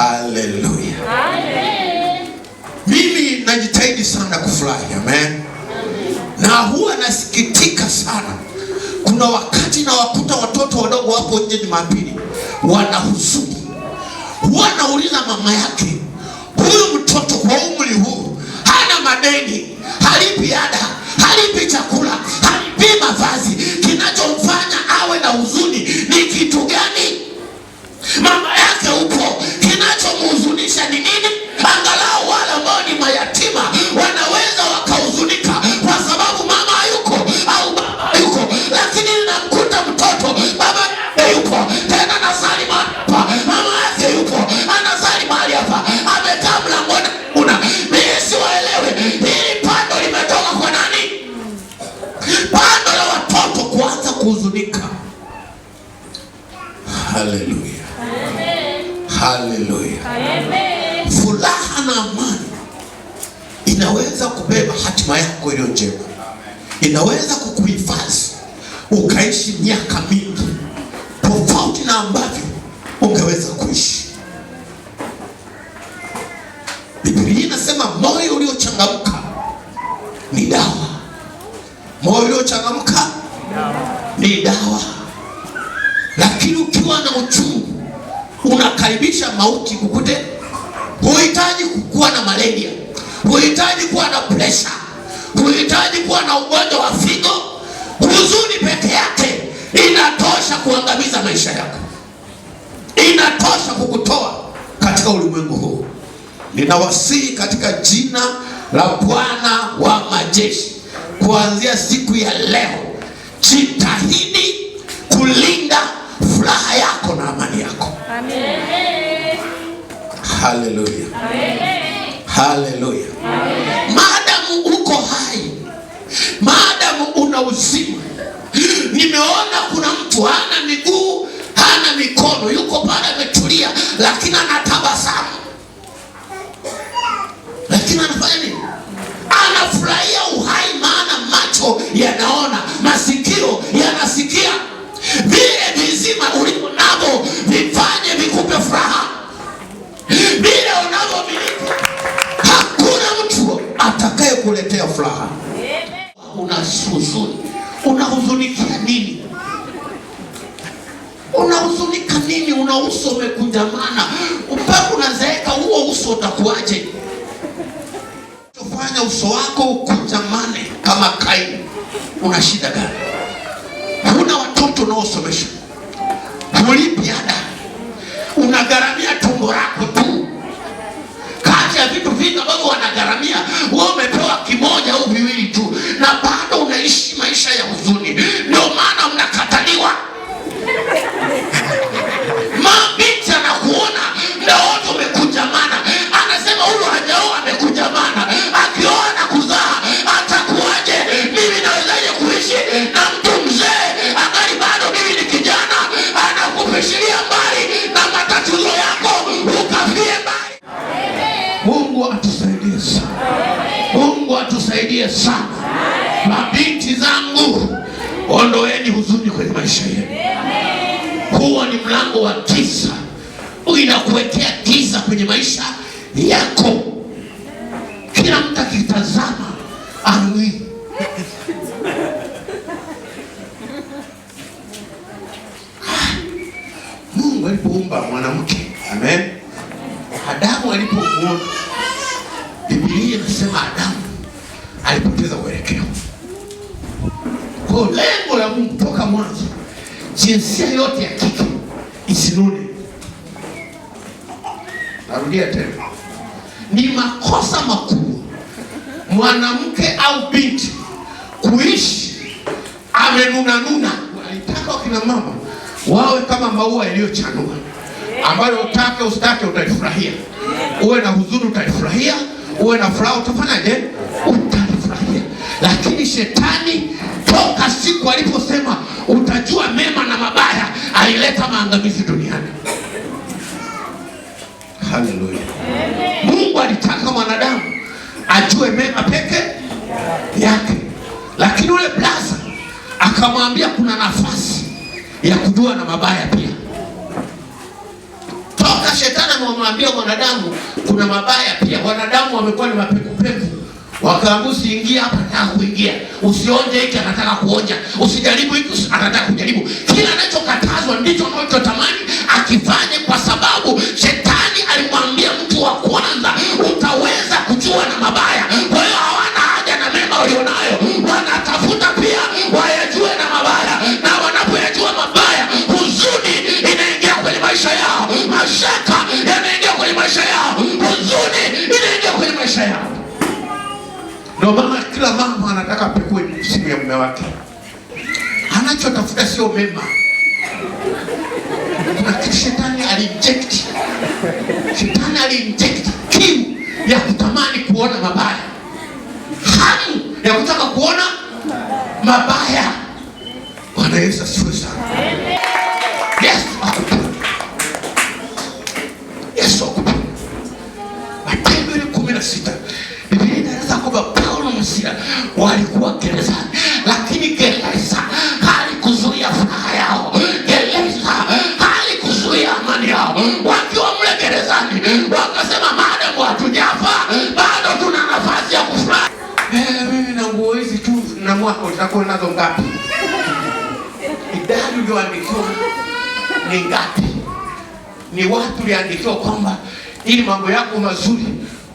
Haleluya. Mimi najitahidi sana kufurahi. Amen. Na huwa nasikitika sana, kuna wakati na wakuta watoto wadogo wapo nje Jumapili wana huzuni. Huwa nauliza mama yake, huyu mtoto kwa umri huu hana madeni, halipi ada, halipi chakula, halipi mavazi, kinachomfanya awe na huzuni ni kitu gani? Mama yake upo, kinachomhuzunisha ni nini? Angalau wale ambao ni mayatima wanaweza wakahuzunika kwa sababu mama hayuko au baba hayuko, lakini namkuta mtoto baba yake yupo, tena anasali mahali hapa, mama yake yupo anasali mahali hapa, amekaa mlangoni. Mimi siwaelewe, hili pando limetoka kwa nani? Pando la watoto kuanza kuhuzunika. Haleluya. Haleluya. Furaha na amani inaweza kubeba hatima yako iliyo njema. Inaweza kukuhifadhi ukaishi miaka mingi tofauti na ambavyo ungeweza kuishi. Biblia inasema moyo uliochangamka ni dawa. Moyo uliochangamka ni dawa. Lakini ukiwa na uchungu unakaribisha mauti kukute. Huhitaji kuwa na malaria, huhitaji kuwa na pressure, huhitaji kuwa na ugonjwa wa figo. Huzuni peke yake inatosha kuangamiza maisha yako, inatosha kukutoa katika ulimwengu huu. Ninawasihi katika jina la Bwana wa majeshi, kuanzia siku ya leo, jitahidi kulinda furaha yako na amani yako. Amen. Haleluya. Haleluya. Maadamu uko hai, maadamu una uzima. Nimeona kuna mtu hana miguu, hana mikono, yuko pale ametulia, lakini anatabasamu. Lakini anafanya nini? Anafurahia uhai, maana macho yanaona, masikio yanasikia. Vile vizima ulivyo navyo vifanye vikupe furaha. Vile unavyomiliki, hakuna mtu atakaye kuletea furaha. Una huzuni, unahuzunikia nini? Unahuzunika nini? Una uso umekunjamana mpaka unazeeka, huo uso utakuaje? Tufanya uso wako ukunjamane kama Kaini. Una shida gani? Huna watoto unaosomesha, hulipi ada, unagharamia tumbo lako tu. Kati ya vitu vingi ambavyo wanagharamia, wewe umepewa kimoja au viwili tu, na bado unaishi maisha ya huzuni. Ndio maana mnakataliwa. Mabinti anakuona na wote umekunjamana, anasema huyu hajaoa amekunjamana, akioa na kuzaa atakuaje? Mimi nawezaje kuishi na mtu mzee angali bado mimi ni kijana? Anakupeshilia mbali na matatizo yako, ukafie mbali. Mungu atusaidie sana. Mungu atusaidie sana. Mabinti zangu, ondoeni huzuni kwenye maisha yenu. Huo ni mlango wa giza, inakuwekea giza kwenye maisha yako. Kila mtu akitazama anui. Mungu alipoumba mwanamke, amen, Adamu alipomuona, Biblia inasema Adamu alipoteza uelekeo. Kwa lengo la Mungu toka mwanzo, jinsia yote ya kike isinune. Narudia tena, ni makosa makubwa mwanamke au binti kuishi amenuna. Alitaka wakina mama wawe kama maua yaliyochanua, ambayo utake usitake utaifurahia. Uwe na huzuni utaifurahia, uwe na furaha utafanyaje? Utaifurahia. Lakini shetani toka siku aliposema utajua mema na mabaya, alileta maangamizi duniani. Haleluya. Mungu alitaka mwanadamu ajue mema peke yake, lakini ule blaza akamwambia kuna nafasi ya kujua na mabaya pia. Toka shetani Shetani wamwambia mwanadamu kuna mabaya pia. Wanadamu wamekuwa ni mapekupeku. Wakaamua usiingie hapa, nataka kuingia. Usionje hiki, anataka kuonja. Usijaribu hiki, anataka kujaribu. Kila anachokatazwa ndicho anachotamani akifanye, kwa sababu Shetani alimwambia mtu wa kwanza utaweza kujua na mabaya. Kwa hiyo hawana haja na mema walionayo. Wanatafuta pia wayajue na mabaya. Na wanapoyajua mabaya, huzuni inaingia kwenye maisha yao. Mashaka yanaingia kwenye maisha yao. Huzuni inaingia kwenye maisha yao. Ndio maana kila mama anataka apekue simu ya mume wake. Anachotafuta sio mema. Kuna Shetani alinject. Shetani alinject kiu ya kutamani kuona mabaya. Hamu ya kutaka kuona mabaya. Bwana Yesu asifiwe sana. Yes, Yesu akupe. Matendo 16. Biblia inaeleza kwamba Paulo na Sila walikuwa gerezani, lakini gereza halikuzuia furaha yao. Gereza halikuzuia amani yao. Wakiwa mle gerezani wakasema, maadamu hatujafa bado tuna nafasi ya kufurahi. Mimi na nguo hizi tu na mwaka utakuwa nazo ngapi? Idadi ulioandikiwa ni ngapi? Ni watu uliandikiwa kwamba ili mambo yako mazuri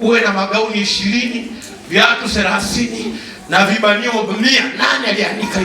uwe na magauni 20, viatu 30 na vibanio 100. Nani aliandika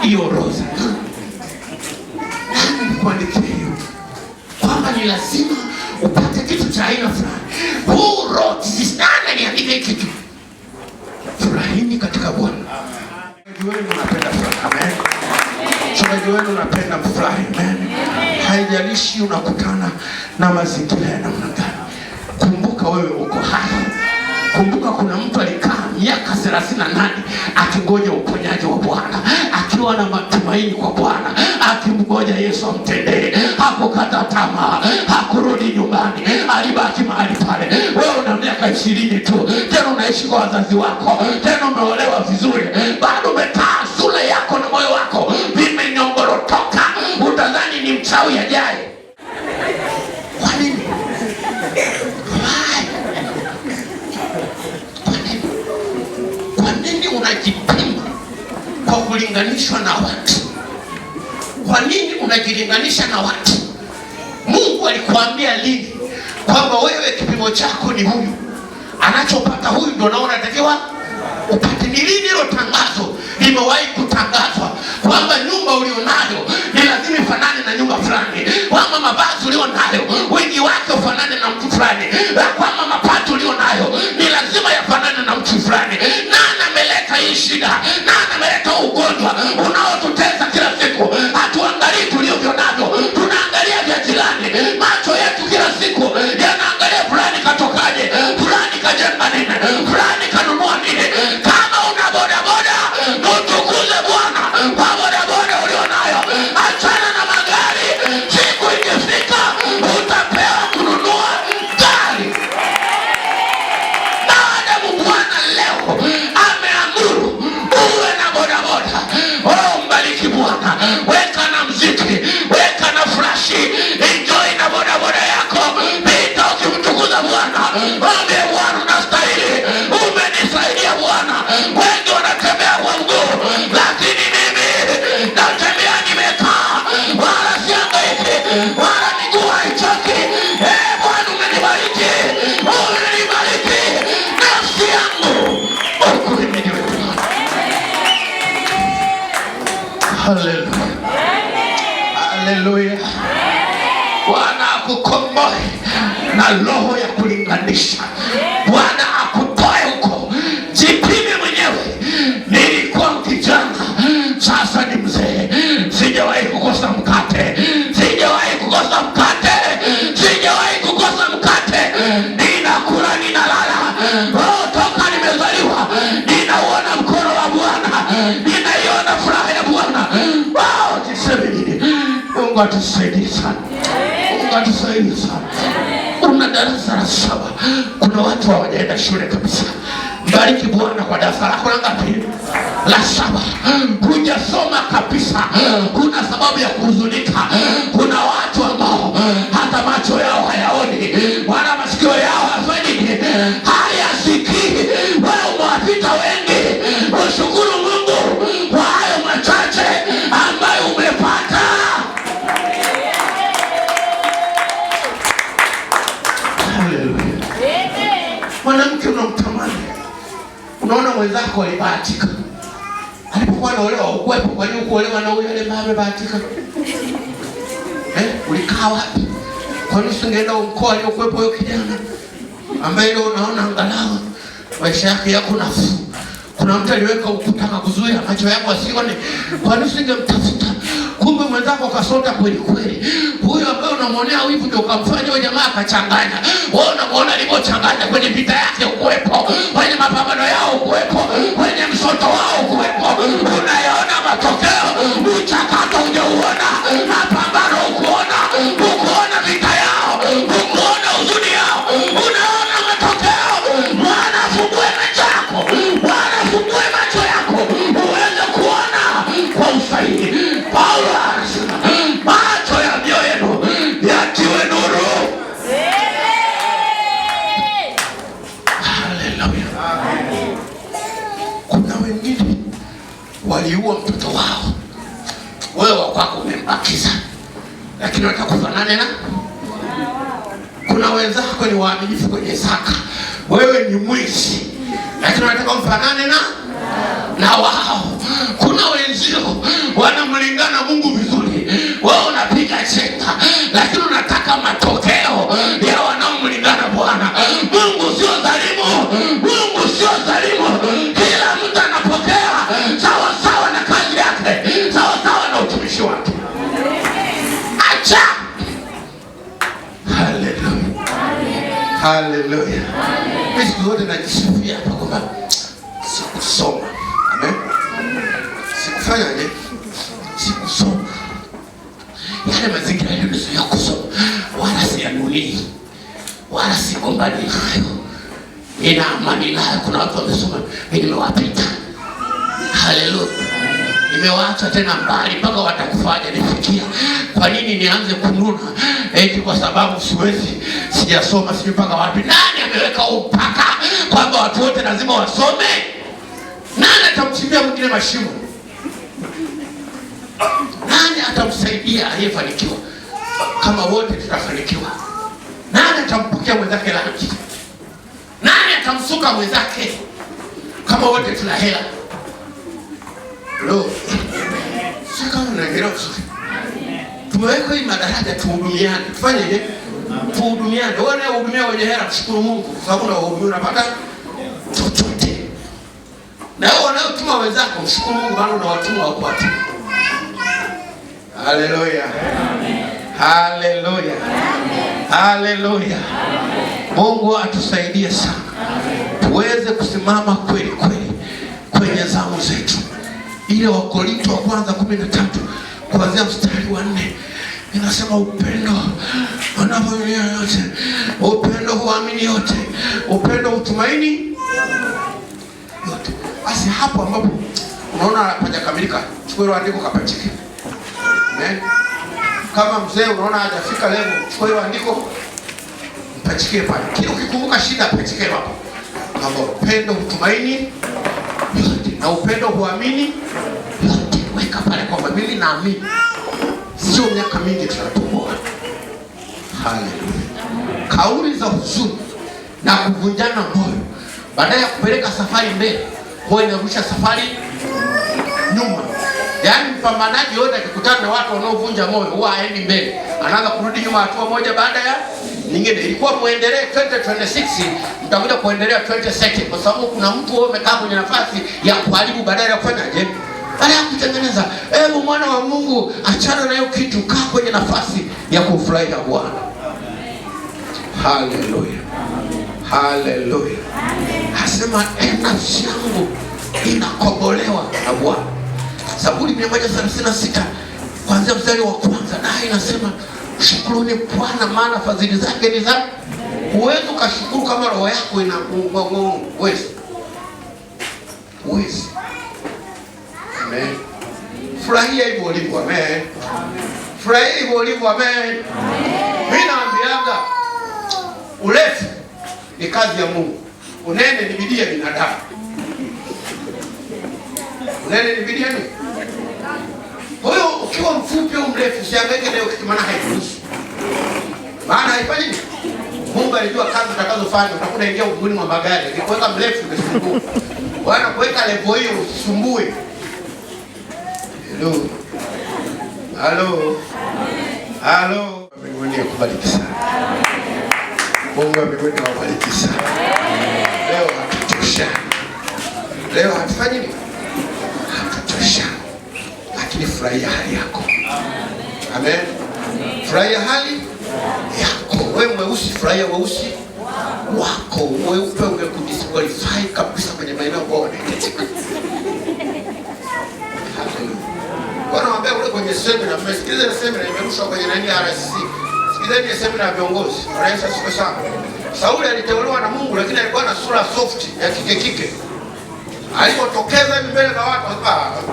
hiyo orodha? Nani alikuandikia hiyo? Kwamba ni lazima upate kitu cha aina fulani. Who wrote this? Nani aliandika kitu? Furahini katika Bwana. Mchungaji wenu unapenda furaha. Amen. Mchungaji wenu unapenda mfurahi. Amen. Haijalishi unakutana na mazingira ya namna gani. Kumbuka wewe uko hai. Kumbuka kuna mtu alikaa miaka 38 akingoja uponyaji wa Bwana, akiwa na matumaini kwa Bwana, akimgoja Yesu amtendee. Hakukata tamaa, hakurudi nyumbani, alibaki mahali pale. Wewe una miaka 20 tu, tena unaishi kwa wazazi wako, tena umeolewa vizuri, bado umekaa, sura yako na moyo wako vimenyongorotoka, utadhani ni mchawi ajaye. Kwa nini? Kwa nini unajipima kwa kulinganishwa na watu? Kwa nini unajilinganisha na watu? Mungu alikuambia lini kwamba wewe kipimo chako ni huyu? Anachopata huyu ndio naona natakiwa upate. Ni lini hilo tangazo limewahi kutangazwa kwamba nyumba ulionayo ni lazima ifanane na nyumba fulani, kwamba mavazi ulionayo wingi wake ufanane na mtu fulani, kwamba mapato ulionayo ni lazima yafanane na mtu fulani? Nani ameleta hii shida? Nani ameleta ugonjwa unaotutesa kila siku? Hatuangalii tulivyo navyo, tunaangalia vya jirani. Macho yetu kila siku yanaangalia fulani katokaje, fulani kajenga nini, fulani kanunua nini. Kama una bodaboda, mtukuze Bwana kwa bodaboda ulionayo. Achana na magari. Siku ikifika utapewa kununua gari. Maadamu Bwana leo ameamuru uwe na bodaboda, mbariki Bwana. Weka na mziki, weka na flashi, enjoy na bodaboda yako. Pita ukimtukuza Bwana. Mwambie Bwana, unastahili, umenisaidia Bwana. Wengi wanatembea kwa mguu, lakini mimi natembea nimekaa, wala siangaiki, wala miguu haichoki. Bwana umenibariki, umenibariki. Nafsi yangu ukuhimidi Bwana. Haleluya. Haleluya. Bwana akukomboe na roho ya kulinganisha. Bwana akutoe huko. Jipime mwenyewe. Nilikuwa kijana, sasa ni mzee. Sijawahi kukosa mkate. Sijawahi kukosa mkate. Sijawahi kukosa mkate. Ninakula, ninalala. Toka nimezaliwa ninauona mkono wa Bwana. Ninaiona furaha ya Bwana. Tiseme nini? Mungu atusaidie sana. Mungu atusaidie sana. Una darasa la 7. Kuna watu hawajaenda shule kabisa. Mbariki Bwana kwa darasa lako la ngapi? La 7. Hujasoma kabisa. Kuna sababu ya kuhuzunika. Kuna watu ambao hata macho yao hayaoni. unamtamani. Unaona mwenzako alibahatika. Alipokuwa anaolewa ukwepo, kwa nini kuolewa na huyo aliyekuwa amebahatika? Ulikaa wapi? Kwa nini usingeenda mkoa aliyokwepo huyo kijana ambaye leo unaona angalau maisha yake yako nafuu? Kuna mtu aliweka ukuta kuzuia macho yako asione. Kwa nini usingemtafuta? Kumbe mwenzako kasota kweli kweli. Huyo ambaye unamwonea wivu ndio ukamfanya huyo jamaa akachanganya. Wewe unamwona alivyochanganya kwenye vita yake ukuwepo, kwenye mapambano yao ukuwepo, kwenye msoto wao ukuwepo. Unayaona matokeo, mchakato hujauona, mapambano ukuona vita yao, ukuona huzuni yao. Unaona matokeo. Bwana afungue macho yako. Bwana afungue macho yako uweze kuona kwa usahihi. Paulo anasema macho ya mioyo yenu yatiwe nuru. Haleluya. Kuna wengine waliua mtoto wao, wewe wako umembakiza, lakini unataka kufanana na. Kuna wenzako ni waaminifu kwenye zaka, wewe ni mwizi, lakini unataka mfanane na wao. Kuna wenzio wanamlingana Mungu vizuri, wewe unapiga cheka, lakini unataka matokeo ya wanaomlingana Bwana. Mungu sio dhalimu. Mungu sio dhalimu. Kila mtu anapokea sawa sawa na kazi yake, sawa sawa na utumishi wake. Acha. Haleluya. Haleluya. Siku zote najisifia hapa kwamba sikusoma. Amen. Sikufanyaje? Sikusoma. Yale mazingira ya kusoma wala siyanunii, wala sigombani nayo. Nina amani nayo. Kuna watu wamesoma, mimi nimewapita. Haleluya. Nimewaacha tena mbali mpaka watakufanya nifikia. Kwa nini nianze kununa? Eti kwa sababu sijasoma sijui mpaka wapi. Nani ameweka mpaka kwamba watu wote lazima wasome? Nani atamchimbia mwingine mashimo? Nani atamsaidia aliyefanikiwa kama wote tutafanikiwa? Nani atampokea mwenzake rangi? Nani atamsuka mwenzake kama wote tuna hela? Lo, sio kama unaelewa vizuri. Tumeweka hii madaraja tuhudumiane. Tufanye ile tuhudumiane. Wewe unahudumia wenye hela, kushukuru Mungu kwa sababu unahudumia unapata chochote. Na wewe unayotuma wenzako, mshukuru Mungu maana unawatuma wako watu. Haleluya. Haleluya. Haleluya. Mungu atusaidie sana. Tuweze kusimama kweli kweli kwenye zamu zetu. Ile Wakorintho wa kwanza 13 kuanzia mstari wa 4 inasema upendo unavumilia yote, upendo huamini yote, upendo hutumaini yote. Basi hapo ambapo unaona hapajakamilika, chukua ile andiko kapachike. Amen. Kama mzee unaona hajafika level, chukua ile andiko mpachike pale. Kile ukikumbuka shida pachike hapo. Kama upendo hutumaini yote na upendo huamini yote, weka pale kwa mimi naamini. Sio miaka mingi tutatoboa. Haleluya. Kauli za huzuni na kuvunjana moyo baada ya kupeleka safari mbele, huwa inarusha safari nyuma. Yaani mpambanaji yote akikutana na watu wanaovunja moyo huwa haendi mbele, anaanza kurudi nyuma hatua moja baada ya nyingine. Ilikuwa muendelee 2026, mtakuja kuendelea 2030 kwa sababu kuna mtu wewe umekaa kwenye nafasi ya kuharibu badala ya kufanyaje? Baada ya kutengeneza. Hebu mwana wa Mungu, achana na hiyo kitu, kaa kwenye nafasi ya kufurahia Bwana. Haleluya. Haleluya. Hasema nafsi yangu inakombolewa na Bwana. Zaburi 136 kuanzia mstari wa kwanza, naye inasema shukuruni Bwana maana fadhili zake ni za. Huwezi ukashukuru kama roho yako ina uwezo. Amen. Furahia hivyo ulivyo. Amen. Furahia hivyo ulivyo. Amen. Mimi naambiaga urefu ni kazi ya Mungu. Unene ni bidii ya binadamu. Unene ni bidii ya nini? Kwa hiyo ukiwa mfupi au mrefu usihangaike leo kitu, maana hairuhusu. Maana haifanyi nini? Mungu alijua kazi utakazofanya, utakuwa ingia uguni mwa magari. Nikuweka mrefu umesumbua. Bwana kuweka level hiyo usisumbue. Hello. Halo. Halo. Mungu akubariki sana. Mungu akubariki sana. Leo hatutosha. Leo hatufanyi nini? Hatutosha. Lakini furahia hali yako. Amen. Furahia hali yako. Wewe mweusi, furahia weusi wako. Weupe ungekudisqualify kabisa kwenye maeneo ambayo wanahitajika. Bwana mwambie ule kwenye semina, mmesikiliza ile semina imerushwa kwenye nani RSC. Sikilizeni ile semina ya viongozi. Rais asifiwe sana. Sauli aliteuliwa na Mungu lakini alikuwa na sura soft ya kike. Alipotokeza hivi mbele za watu,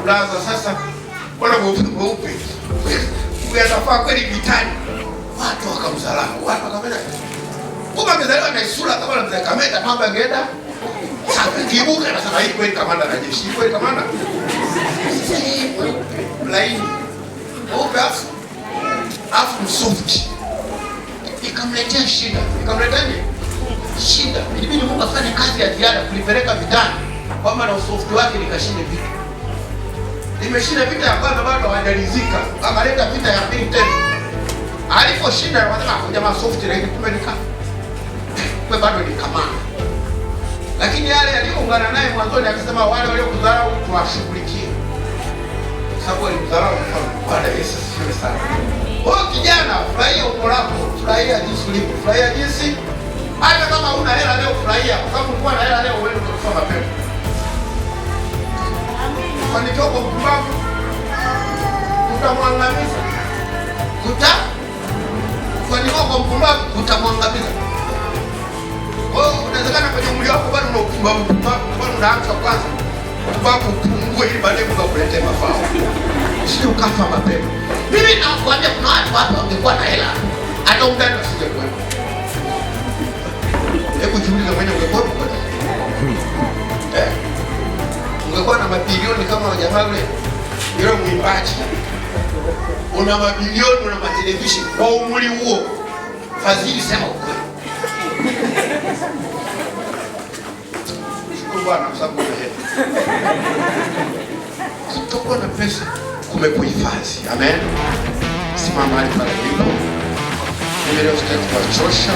blaza sasa bwana mweupe. Huyu atafaa kweli vitani. Watu wakamdharau. Watu wakamwambia, "Kumbe amezaliwa na sura kama mzee Kamenda, mambo yangeenda." Sasa kibuka na sasa hii kweli kamanda na jeshi. Kweli kamanda. Laini. Mweupe afu msoft. Ikamletea shida. Ikamletea shida. Ilibidi Mungu afanye kazi ya ziada kulipeleka vitani. Kwamba na usoft wake nikashinde vita. Nimeshinda vita ya kwanza bado hajalizika. Akaleta vita ya pili tena. Aliposhinda anasema jamaa soft na ile kumelika. Kwa bado ni kamanda. Lakini yale aliyoungana naye mwanzoni akasema wale waliokudharau tuwashughulikie. Sababu alimdharau Bwana Yesu asifiwe sana. Wewe kijana, furahia uko lako, furahia jinsi ulivyo, furahia jinsi hata kama huna hela leo furahia, kwa sababu ukiwa na hela leo wewe utakufa mapema. Kwani joko mpumbavu utamwangamiza. Kwani joko mpumbavu utamwangamiza. Wewe unawezekana kwenye mwili wako bado una upumbavu, bado unaanza kwanza. Upumbavu upungue ili baadaye Mungu akuletee mafao. Sio kafa mapema. Mimi nakwambia kuna watu hapa wangekuwa na hela hata undani usingekuwa. Hebu jiulize mwenyewe ungekuwa kwa nini? Ungekuwa na mabilioni kama wajamaa wale. Yule mwimbaji. Una mabilioni, una matelevision kwa umri huo. Fadhili sema ukweli. Shukuru Bwana kwa sababu una hela. Kutokuwa na pesa kumekuhifadhi. Amen. Simama mahali pale ulipo. Mimi leo sitaki kuwachosha.